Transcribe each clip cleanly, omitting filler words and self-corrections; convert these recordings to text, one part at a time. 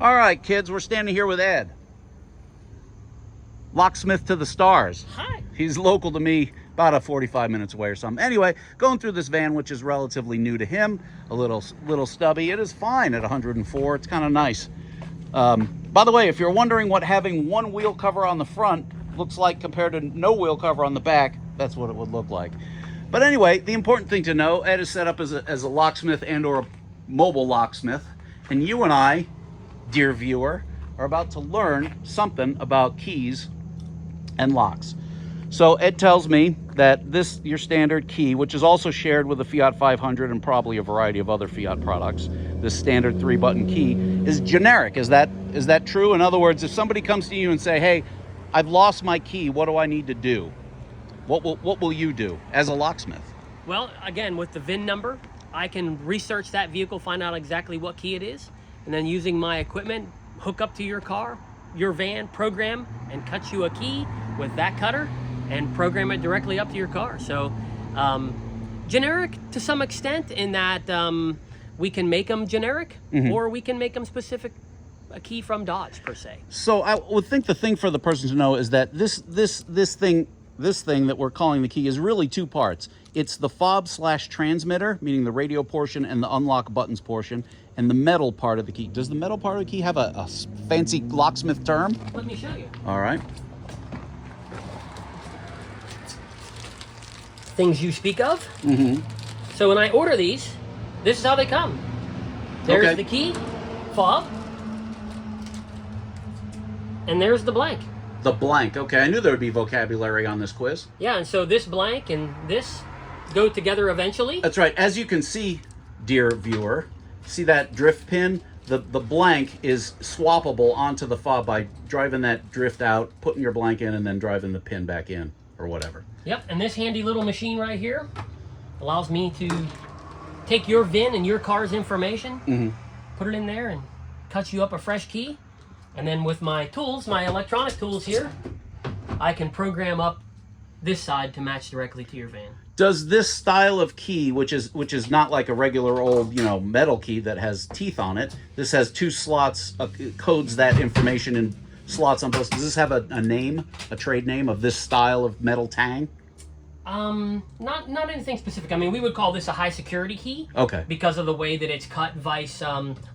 All right, kids, we're standing here with Ed. Locksmith to the stars. Hi. He's local to me, about 45 minutes away or something. Anyway, going through this van, which is relatively new to him, a little stubby. It is fine at 104. It's kind of nice. By the way, if you're wondering what having one wheel cover on the front looks like compared to no wheel cover on the back, that's what it would look like. But anyway, the important thing to know, Ed is set up as a locksmith and or a mobile locksmith. And you and I, dear viewer, are about to learn something about keys and locks. So Ed tells me that this, your standard key, which is also shared with the Fiat 500 and probably a variety of other Fiat products, this standard 3-button key is generic. Is that true? In other words, if somebody comes to you and say, hey, I've lost my key, what do I need to do? What will you do as a locksmith? Well, again, with the VIN number, I can research that vehicle, find out exactly what key it is, and then using my equipment, hook up to your car, your van, program, and cut you a key with that cutter and program it directly up to your car. So generic to some extent in that we can make them generic, or we can make them specific, a key from Dodge per se. So I would think the thing for the person to know is that this thing that we're calling the key is really two parts. It's the fob / transmitter, meaning the radio portion and the unlock buttons portion, and the metal part of the key. Does the metal part of the key have a fancy locksmith term? Let me show you. All right. Things you speak of. So when I order these, this is how they come. There's the key, fob, and there's the blank. The blank. Okay, I knew there would be vocabulary on this quiz. Yeah, and so this blank and this go together eventually. That's right. As you can see, dear viewer, see that drift pin? The blank is swappable onto the fob by driving that drift out, putting your blank in, and then driving the pin back in, or whatever. Yep, and this handy little machine right here allows me to take your VIN and your car's information, put it in there, and cut you up a fresh key. And then with my tools, my electronic tools here, I can program up this side to match directly to your van. Does this style of key, which is not like a regular old, metal key that has teeth on it, this has two slots, codes that information in slots on both. Does this have a name, a trade name of this style of metal tang? Not anything specific. I mean, we would call this a high security key. Okay. Because of the way that it's cut, vice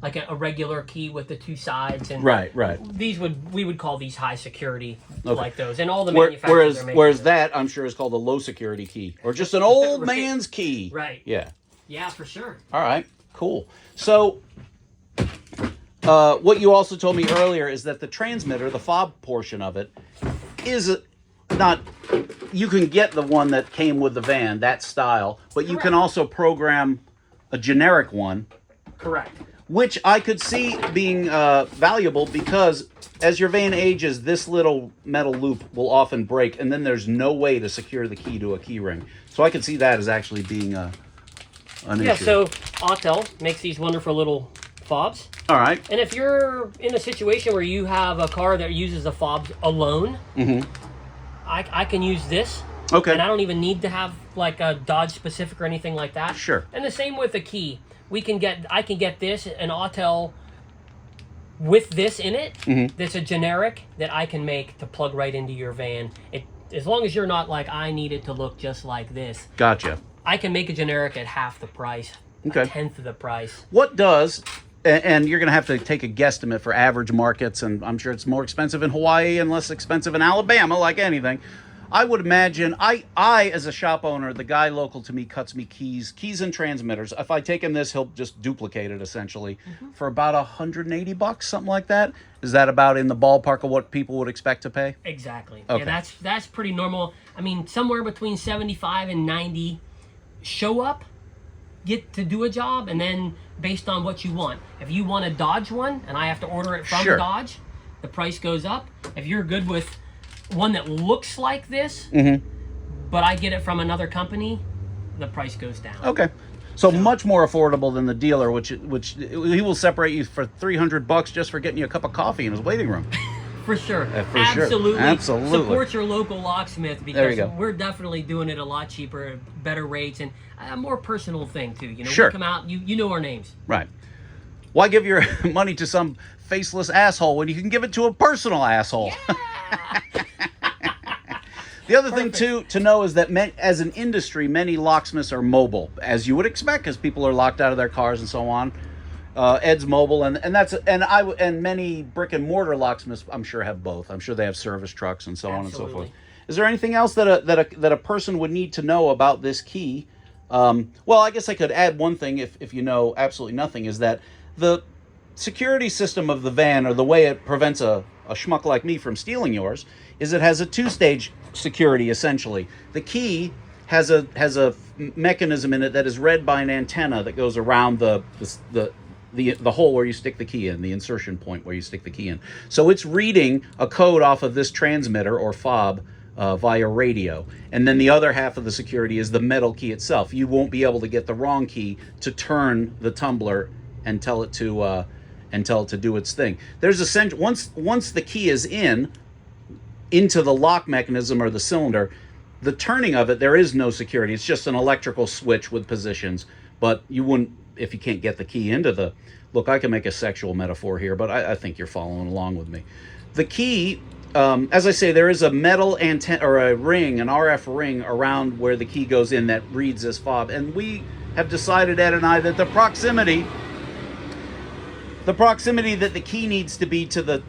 like a regular key with the two sides. And right. we would call these high security, like those, and all the manufacturers. manufacturers. Whereas that, I'm sure, is called a low security key, or just an old man's key. Right. Yeah. Yeah, for sure. All right. Cool. So, what you also told me earlier is that the transmitter, the fob portion of it, is not. You can get the one that came with the van, that style, but you can also program a generic one. Correct. Which I could see being valuable because as your van ages, this little metal loop will often break, and then there's no way to secure the key to a key ring. So I could see that as actually being an issue. Yeah, so Autel makes these wonderful little fobs. All right. And if you're in a situation where you have a car that uses the fobs alone, I can use this. Okay. And I don't even need to have like a Dodge specific or anything like that. Sure. And the same with the key. I can get this, an Autel with this in it. That's a generic that I can make to plug right into your van. As long as you're not like, I need it to look just like this. Gotcha. I can make a generic at half the price, a tenth of the price. What does, and you're going to have to take a guesstimate for average markets, and I'm sure it's more expensive in Hawaii and less expensive in Alabama, like anything. I would imagine, I as a shop owner, the guy local to me cuts me keys and transmitters. If I take him this, he'll just duplicate it essentially for about $180, something like that. Is that about in the ballpark of what people would expect to pay? Exactly. Okay. Yeah, that's pretty normal. I mean, somewhere between 75 and 90 show up, get to do a job, and then based on what you want. If you want a Dodge one and I have to order it from Dodge, the price goes up. If you're good with one that looks like this, but I get it from another company, the price goes down. Okay. So much more affordable than the dealer, which he will separate you for $300 just for getting you a cup of coffee in his waiting room. For sure. Absolutely. Support your local locksmith, because there you go. We're definitely doing it a lot cheaper, better rates, and a more personal thing too. You know, sure. We come out, you know our names. Right. Why give your money to some faceless asshole when you can give it to a personal asshole. Yeah. The other thing too to know is that as an industry, many locksmiths are mobile, as you would expect, because people are locked out of their cars and so on. Ed's mobile, and many brick and mortar locksmiths, I'm sure, have both. I'm sure they have service trucks and so on and so forth. Is there anything else that a person would need to know about this key? Well, I guess I could add one thing if you know absolutely nothing, is that the security system of the van, or the way it prevents a schmuck like me from stealing yours, is it has a two-stage security, essentially. The key has a mechanism in it that is read by an antenna that goes around the hole where you stick the key in, the insertion point where you stick the key in. So it's reading a code off of this transmitter or fob via radio. And then the other half of the security is the metal key itself. You won't be able to get the wrong key to turn the tumbler and tell it to do its thing. There's once the key is into the lock mechanism or the cylinder, the turning of it, there is no security. It's just an electrical switch with positions. But you wouldn't, if you can't get the key into the... Look, I can make a sexual metaphor here, but I think you're following along with me. The key, as I say, there is a metal antenna, or a ring, an RF ring around where the key goes in that reads this fob. And we have decided, Ed and I, that the proximity that the key needs to be to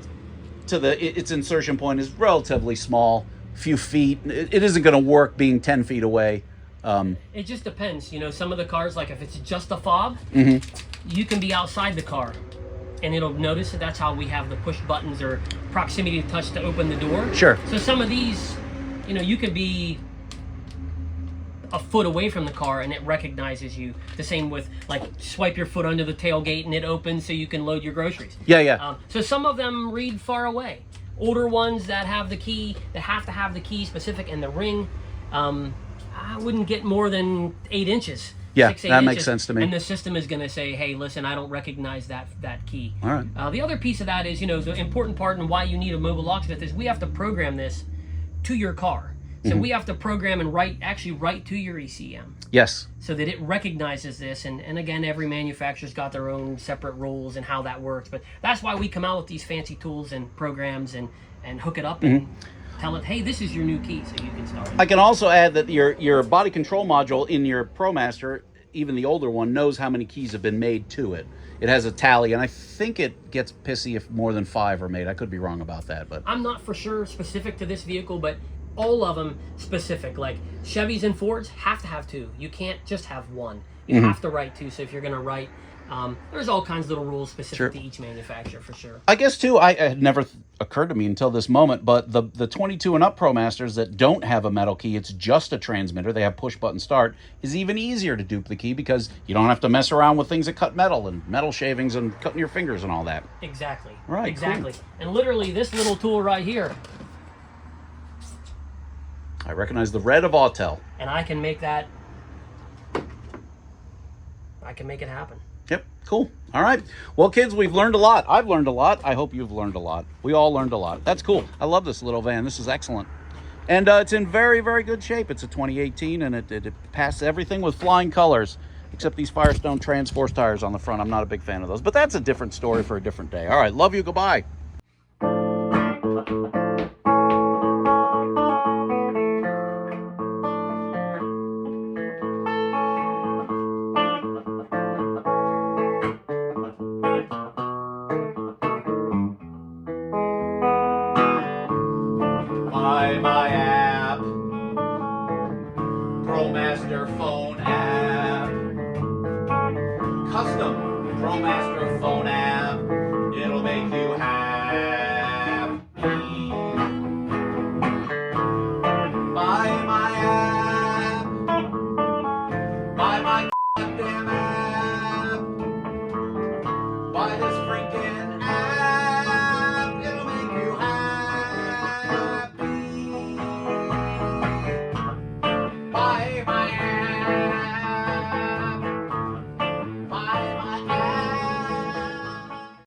its insertion point is relatively small, few feet. It isn't going to work being 10 feet away. It just depends. You know, some of the cars, like if it's just a fob, you can be outside the car and it'll notice that. That's how we have the push buttons or proximity to touch to open the door. Sure. So some of these, you know, you could be a foot away from the car and it recognizes you. The same with, like, swipe your foot under the tailgate and it opens so you can load your groceries. Yeah. So some of them read far away. Older ones that have the key, that have to have the key specific, and the ring, I wouldn't get more than 8 inches. Yeah, 6, 8 that inches, makes sense to me. And the system is going to say, hey, listen, I don't recognize that key. All right. The other piece of that is, you know, the important part and why you need a mobile locksmith is we have to program this to your car. So we have to program and write to your ECM. Yes. So that it recognizes this. And again, every manufacturer's got their own separate rules and how that works. But that's why we come out with these fancy tools and programs and hook it up and tell it, hey, this is your new key, so you can start it. I can also add that your body control module in your Promaster, even the older one, knows how many keys have been made to it. It has a tally, and I think it gets pissy if more than 5 are made. I could be wrong about that, but I'm not for sure specific to this vehicle, but all of them specific. Like Chevys and Fords have to have 2. You can't just have 1. You have to write 2. So if you're going to write, there's all kinds of little rules specific to each manufacturer, for sure. I guess too, it had never occurred to me until this moment, but the 22 and up Promasters that don't have a metal key, it's just a transmitter, they have push button start, is even easier to dupe the key because you don't have to mess around with things that cut metal and metal shavings and cutting your fingers and all that. Exactly. Right. Exactly. Cool. And literally this little tool right here, I recognize the red of Autel. And I can make that, I can make it happen. Yep, cool. All right. Well, kids, we've learned a lot. I've learned a lot. I hope you've learned a lot. We all learned a lot. That's cool. I love this little van. This is excellent. And it's in very, very good shape. It's a 2018, and it passes everything with flying colors, except these Firestone Transforce tires on the front. I'm not a big fan of those, but that's a different story for a different day. All right. Love you. Goodbye.